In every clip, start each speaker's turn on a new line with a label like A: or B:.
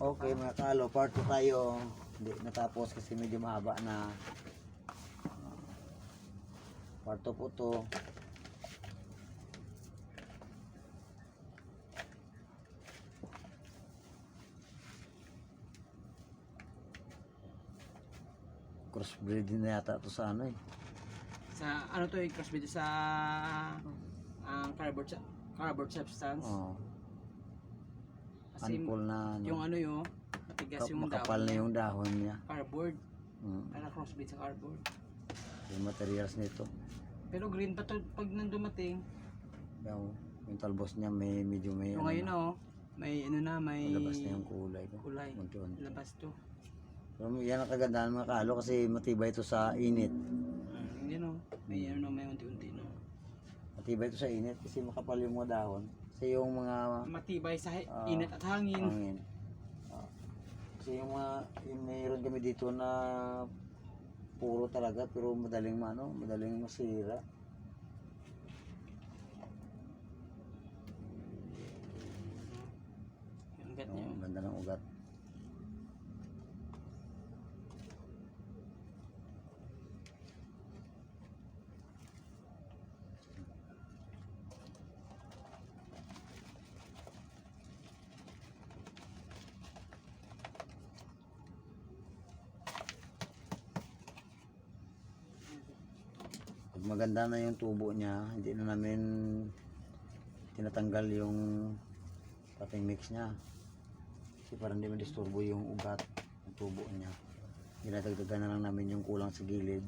A: Okay mga kalo, part 2 tayo. Hindi natapos kasi medyo mahaba na. Part 2 po to. Crossbreeding na yata to sa ano eh.
B: Sa ano to yung crossbreed sa cardboard substance.
A: Oh.
B: Kasi
A: Unpull na ano.
B: yung ano yun, matigas yung
A: makapal
B: dahon
A: na
B: niya.
A: yung dahon niya.
B: Cardboard.
A: Mm.
B: Para crossbreed sa cardboard.
A: Yung materials nito.
B: Pero green pa to pag nang dumating.
A: Yung talbos niya medyo may
B: Yung ngayon may ano na, may
A: labas na yung kulay.
B: kulay.
A: Unti-unti.
B: Labas to.
A: Pero yan ang kagandahan mga kalo kasi matibay ito sa init.
B: Yun may ano may unti-unti no.
A: Matibay ito sa init kasi makapal yung mga dahon. Kasi yung mga
B: Matibay sa init at hangin.
A: Kasi yung mayroon kami dito na puro talaga pero madaling masira.
B: Yung ugat niya.
A: Ang ganda ng ugat. Pag maganda na yung tubo niya, hindi na namin tinatanggal yung pating mix niya. Kasi parang hindi madisturbo yung ugat ng tubo niya. Dinadagdagan na lang namin yung kulang sa gilid.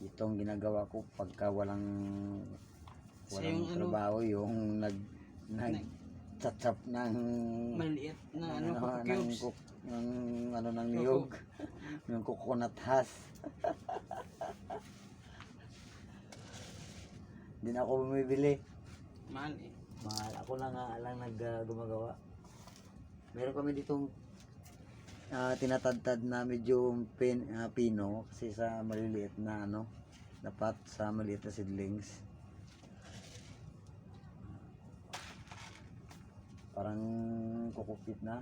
A: Itong ginagawa ko pagka walang trabaho, yung nag-chop ng
B: maliit na cubes
A: ng niyog, yung coconut husk. Hindi na ako bumibili.
B: Mahal
A: Mahal. Ako lang gumagawa. Meron kami ditong tinatadtad na medyo pino kasi sa maliliit na dapat sa maliit na seedlings. Parang kukupit na.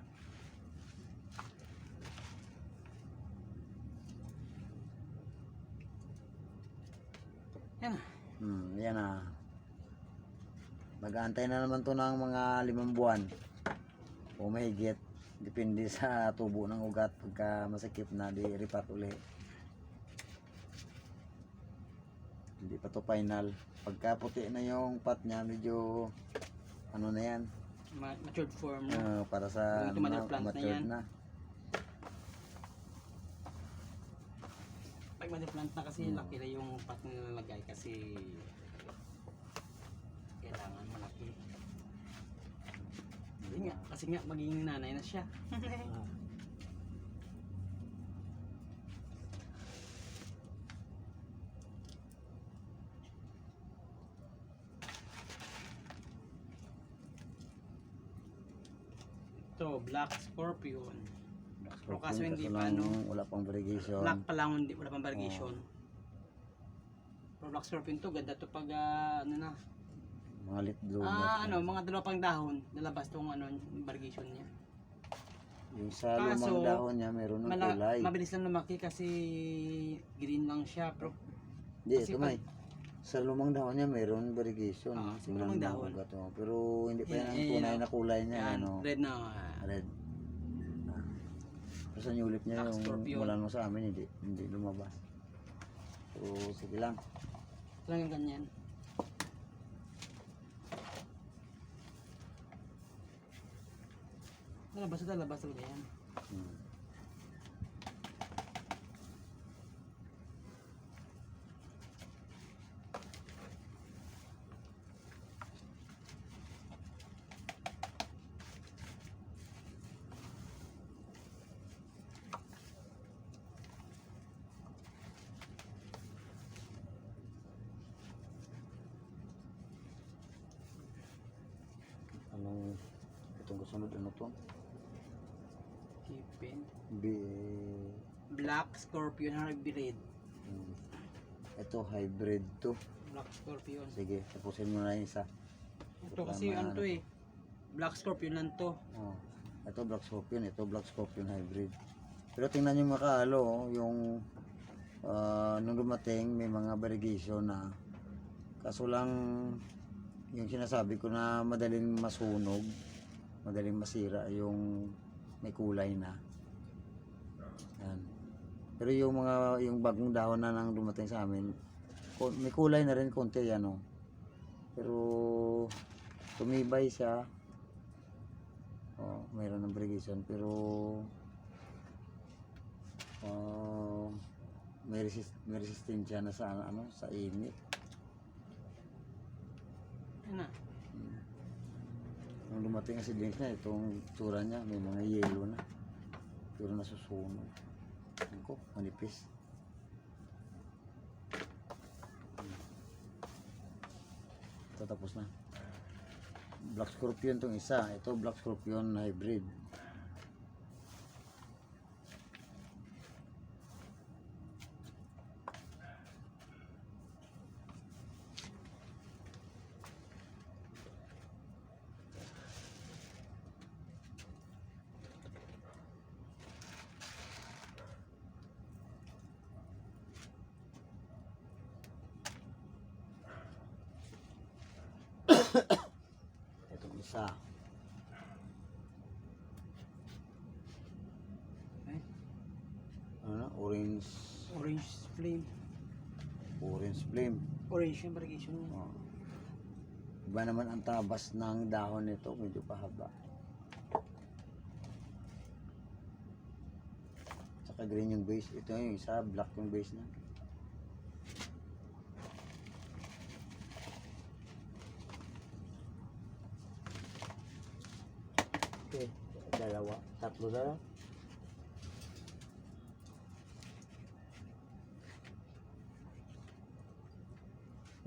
B: Yan
A: Yan na. Mag-aantay na naman to ng mga 5 buwan o mahigit. Depende sa tubo ng ugat. Pagka masakit na, di ripat uli. Hindi pa to final. Pagka puti na yung pot niya, medyo ano na yan,
B: matured form
A: para sa
B: matured
A: na.
B: Pag matured na kasi laki na yung pot na nilalagay kasi kailangan malaki. Kasi nga magiging nanay na siya. Ito, Black Scorpion. Pero kaso hindi pa
A: wala pang variegation.
B: Black pa lang, wala pang variegation. Pero Black Scorpion to, ganda to pag
A: mga lit blue.
B: Mga dalawa pang dahon, nalabas tong yung variegation niya.
A: Yung sa lumang dahon niya meron ng kulay.
B: Mabilis lang lumaki kasi green lang siya. Pero
A: hindi, ito sa lumang dahon niya meron variegation.
B: Sa lumang dahon.
A: Pero hindi pa yan ang tunay na kulay niya.
B: Red na.
A: Red. Pero sa nyulip niya, yung mula nung sa amin, hindi lumabas. So, sige lang.
B: Lang yung ganyan. Labas talaga yan.
A: Itong kasunod ano to?
B: Hipin.
A: Black
B: Black Scorpion Hybrid.
A: Hmm. Ito, hybrid to.
B: Black Scorpion.
A: Sige, tapusin mo na yung isa.
B: Ito kasi ano to eh. Black Scorpion lang to.
A: Oh. Ito Black Scorpion, ito Black Scorpion hybrid. Pero tingnan nyo mga kaalo, yung nung dumating may mga variegation na kaso lang yung sinasabi ko na madaling masunog, madaling masira yung may kulay na. Yan. Pero yung bagong dahon na nang dumating sa amin, may kulay na rin konti yan oh. Pero tumibay siya. Oh, mayroon ng variegation pero may resistensya na sa sa init.
B: Yan na.
A: Nung dumating ang seedlings na, itong tsura niya, may mga yellow na. Pero nasusunog. Ako, manipis. Ito tapos na. Black Scorpion tong isa. Ito Black Scorpion hybrid. Itong isa.
B: Ay,
A: Ano? Orange.
B: orange flame.
A: Orange flame.
B: Orange yung variegation niya.
A: Oh. Iba naman ang tabas ng dahon nito. Medyo pahaba. Tsaka green yung base. Ito yung isa. Black yung base na. Okay. Dalawa. Tatlo na lang.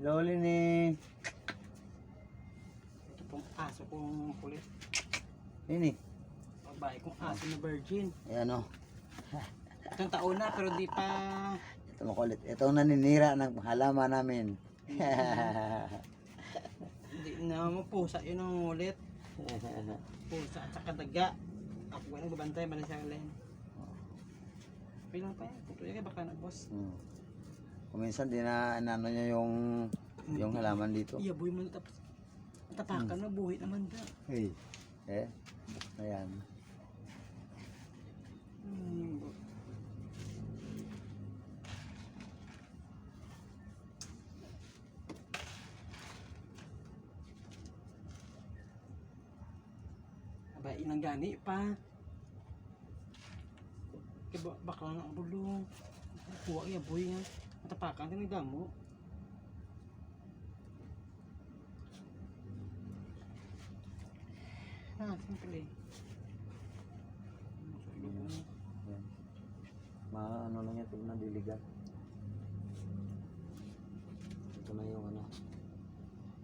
A: Loli ni.
B: Ito pong aso kong kulit.
A: Ini.
B: Babae kong aso na virgin.
A: Ayan o.
B: Itong taon na pero di pa
A: Ito makulit. Ito ang naninira ng halaman namin.
B: hindi na pusa yun ang ulit. Pusa at saka daga. Ako ba nang babantay ba na siya ulit. Pilang pa yan. Puto yan baka na boss.
A: Kung minsan di na ano niya yung halaman dito.
B: Iya buhay mo na tapos. Tapakan na buhay naman ba.
A: Hey. Ayan.
B: Aba inang gani pa. Kaya bakla na ang bulong. Kuha iya buhay nga. Tapakan ka ng damo. Simple.
A: Ayan. Ano lang yan pag nadiligan. Ito na yung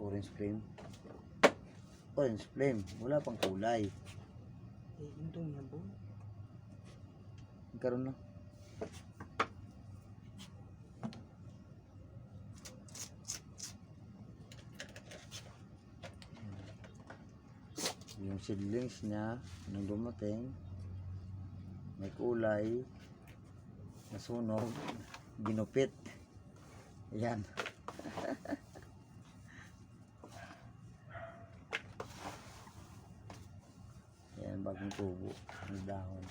A: orange flame. Orange flame. Wala pang kulay.
B: Ito niya po.
A: Nagkaroon na. Yung seedlings niya nung dumating may kulay, nasunog, ginupit. Ayan. Ayan, bagong tubo ng dahon.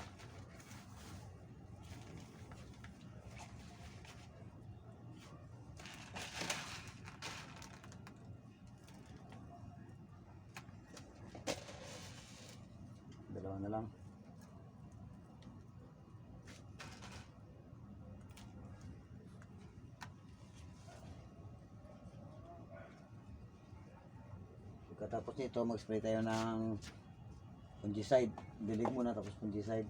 A: Dalawa na lang. Pagkatapos nito, mag-spray tayo ng fungicide. Dilig muna tapos fungicide.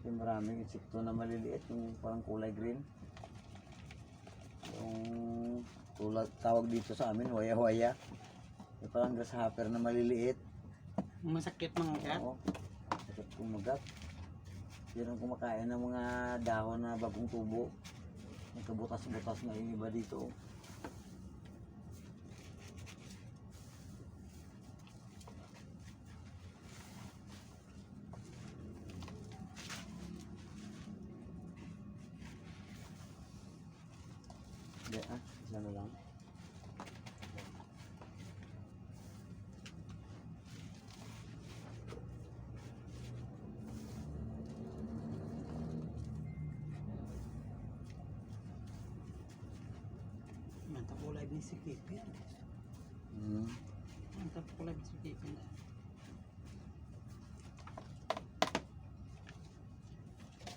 A: Yung maraming insekto na maliliit, yung parang kulay green. Yung tawag dito sa amin, waya-waya. May parang grasshopper na maliliit.
B: Masakit mga kat.
A: Oo. Sakit kumagat. Yun ang kumakain ng mga dahon na bagong tubo. Nagkabutas-butas na yung iba dito. Hindi isa na lang.
B: Mantap po live ni si Kipin.
A: Hmm.
B: Mantap po live ni si Kipin.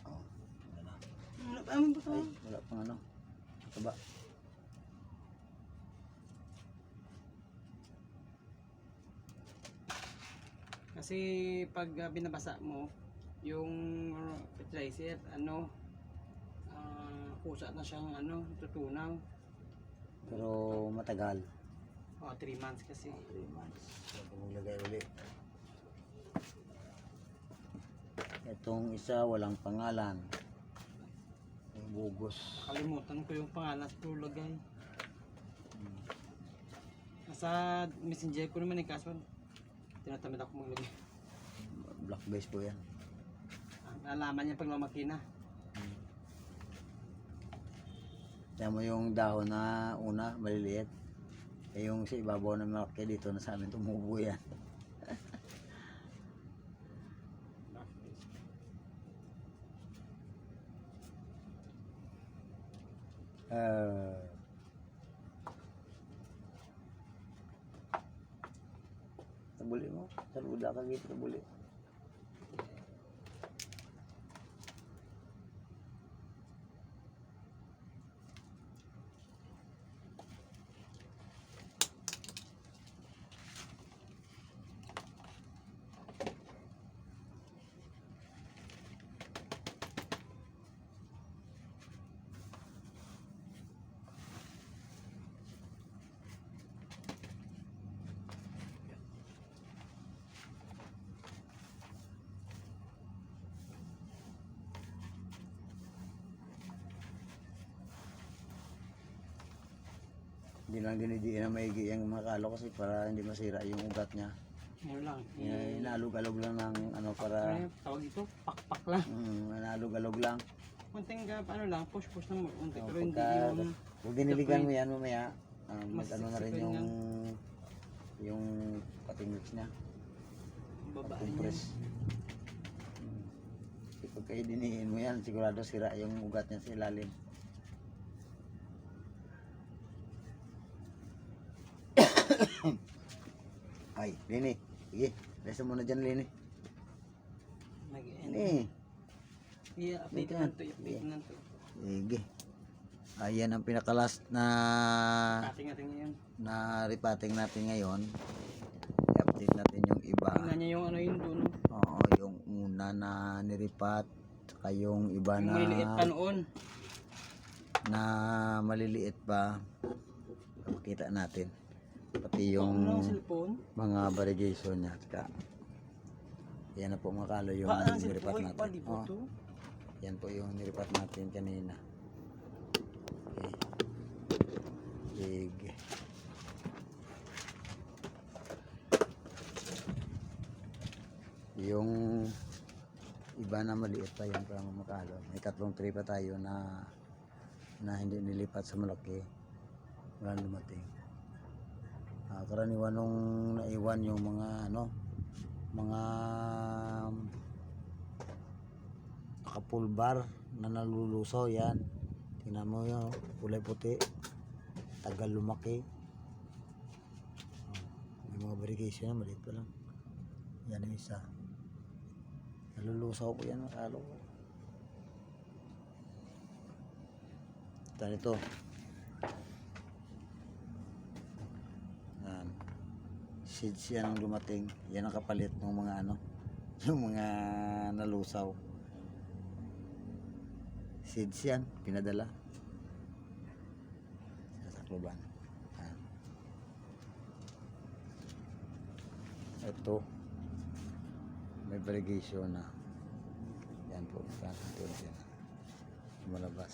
A: Oh, wala na.
B: Ano ba ito?
A: Ay, wala pang ano. Taba.
B: Kasi pag binabasa mo, yung fertilizer, kusa na siyang tutunaw.
A: Pero matagal.
B: 3 months kasi.
A: 3 months. Bago maglagay uli. Itong isa walang pangalan. Yung bugos.
B: Kalimutan ko yung pangalan sa tulagay. Nasa messenger ko naman kaso tinatamad ako maglagay.
A: Black base po yan.
B: Nalaman niya pag mamakina.
A: Kaya mo yung dahon na una, maliliit. Eh yung sa ibabaw na malaki dito na sa amin tumubo yan. Tabuli mo. Saluda ka gitu tabuli. Hindi lang dinidiin na maigi yung mga kalo kasi para hindi masira yung ugat niya.
B: Yun lang.
A: Inaalog-alog lang ng ano para
B: Tawag ito, pakpak lang.
A: inaalog-alog lang.
B: Kunting push-push lang mo. Kunti, pero hindi
A: Pagka,
B: yung
A: kung diniligan mo yan mamaya,
B: Mas
A: mag ano na rin
B: siksikan
A: yung cutting mix niya.
B: babaan niya.
A: Compress. Kasi pagka idinihin mo yan, sigurado sira yung ugat niya sa ilalim. Ay, Lini. Sige, resa mo na dyan, Lini. Lini.
B: I-update
A: Yan.
B: na ito, i-update na ito.
A: Sige. Ayan ang pinakalas na
B: Cutting natin ngayon.
A: na repating natin ngayon. I-update natin yung iba.
B: Tingnan niya yung yun doon.
A: Oo, yung una na niripat, saka yung iba
B: Yung
A: na
B: may liit pa noon.
A: na maliliit pa. Makita natin. Pati
B: Ano
A: yung
B: cellphone?
A: mga variegation niya. Saka, yan na po mga kalo yung
B: Ang
A: niripat
B: cellphone?
A: natin.
B: Pali po
A: Oo,
B: ito.
A: yan po yung niripat natin kanina. Okay. Sige. Yung iba na maliit pa yan para makalo. May 3 tray pa tayo na hindi nilipat sa malaki. Wala lumating. Karaniwan nung naiwan yung mga mga nakapulbar na nalulusaw yan. Tingnan mo yun, kulay puti. Tagal lumaki. May mga variegation na maliit pa lang. Yan yung isa. Nalulusaw ko yan, makalo ko. Ito. Seeds yan ang dumating. Yan ang kapalit ng mga yung mga nalusaw. Seeds yan, pinadala sa sakloban. Ito, may variegation na. Yan po, nakakatulog yan. Malabas.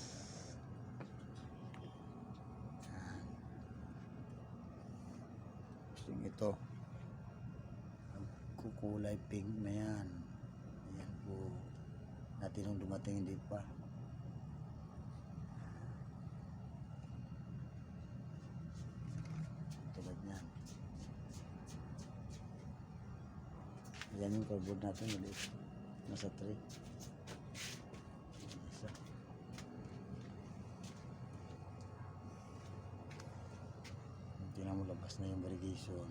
A: Yan. Yung ito, kukulay pink na yan. Yan po. Dati nung dumating hindi pa. Tulad yan. Yan yung cardboard natin. Maliit. Nasa 3. Isa. Tingnan mo, labas na yung variegation.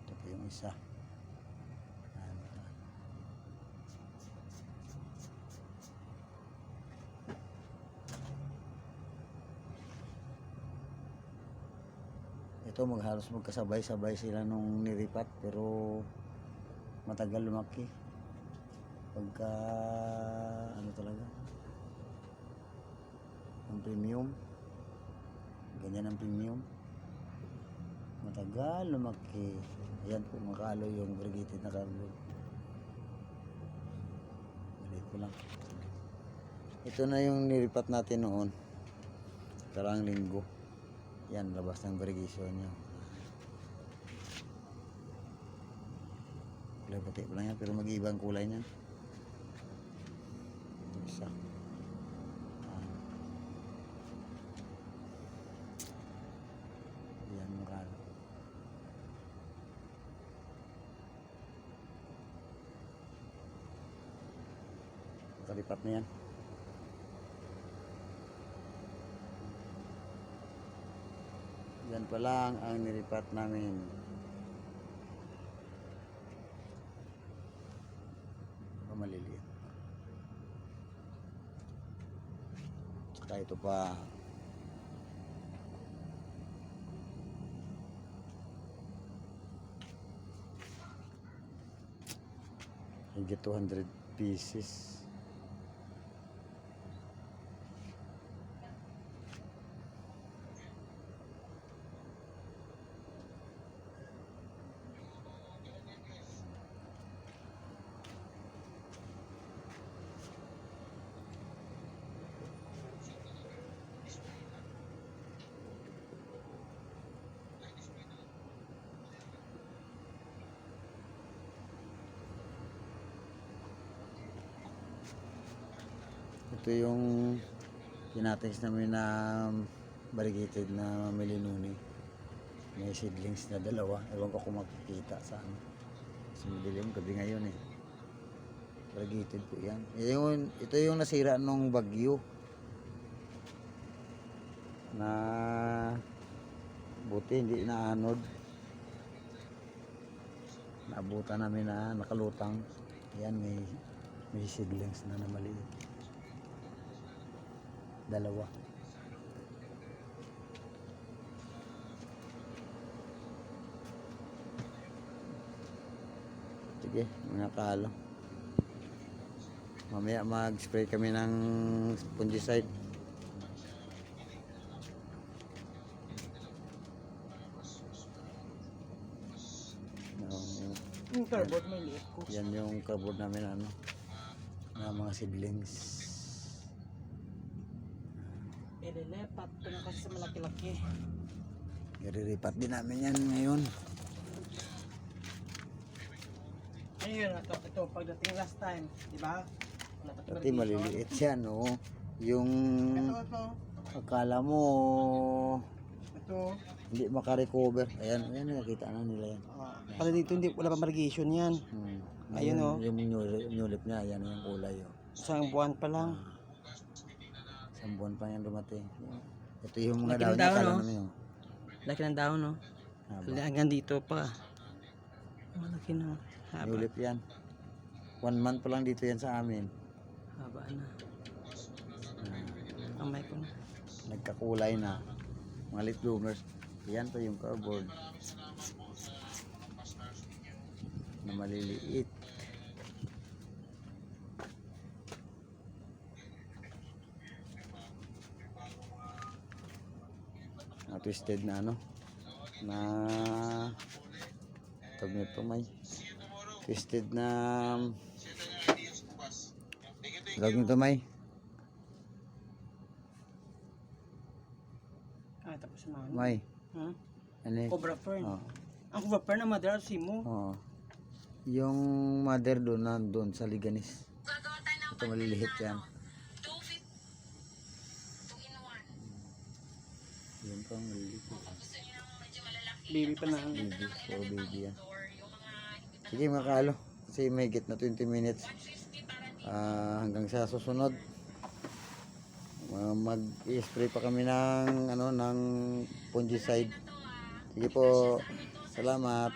A: Ito po yung isa. Yan. Ito maghalos magkasabay-sabay sila nung niripat, pero matagal lumaki. Pagka ano talaga, ang premium, ganyan ang premium, matagal lumaki. Ayan po, makalo yung variegated na cardboard. Maliit ko lang. Ito na yung niripat natin noon, karang linggo. Yan, labas ng variegation niya. Kulay puti pa lang yan, pero mag-iiba ang kulay niya. Ito isa. Yan, makalo. Kalipat na yan. Yan pa lang ang nilipat namin. Maliliit. Tsaka ito pa. Higit 200 pieces. Ito yung tinatext namin na variegated na melinuni. May seedlings na 2. Ewan ko kung makikita sa ano. Kasi madilim gabi ngayon eh. Variegated po yan. Ito yung nasira nung bagyo. Na buti hindi na anod. Naabutan namin na nakalutang. Yan, may seedlings na maliit. 2. Sige, mga kalo. Mamaya mag-spray kami ng fungicide.
B: Yung cardboard may liit ko.
A: Yan yung cardboard namin ano, na mga seedlings.
B: Ililipat ko na kasi sa malaki-laki.
A: Iriripat din namin yan ngayon.
B: Ayun, ito pagdating last time, di ba?
A: Pati maliliit yan, oh. Yung
B: Ito.
A: akala mo
B: Ito.
A: hindi makarecover. Ayan, nakikita na nila yan.
B: Pati dito hindi wala pa marigation yan. Ayun, oh.
A: Yung newlip niya, yan yung kulay, oh.
B: Isang buwan pa lang.
A: Isang buwan pa yan dumating. Ito yung mga
B: Laki ng
A: daon niya,
B: daon,
A: akala
B: oh.
A: namin, oh.
B: Laki ng daon, no?
A: Haba.
B: Hanggang dito pa. Malaki na. Haba.
A: Newlip yan. 1 month pa lang dito yan sa amin.
B: Haba na. Kamay ko na.
A: Nagkakulay na. Mga late bloomers. Yan pa yung cardboard. Na maliliit. Na twisted na ano. Na tawag nito may twisted na tawag nito may
B: Tapos naman.
A: may
B: Hmm?
A: ano eh?
B: Cobra fern.
A: Oh.
B: Ang cobra fern na madara simo.
A: Oo. Yung mother doon nandun sa liganis. Ito maliliit yan. Yun pa maliliit.
B: Baby pa na.
A: Baby. Puro baby yan. Sige mga kaalo. Kasi may get na 20 minutes. Hanggang sa susunod. Mag-spray pa kami ng ano ng fungicide. Sige po. Salamat.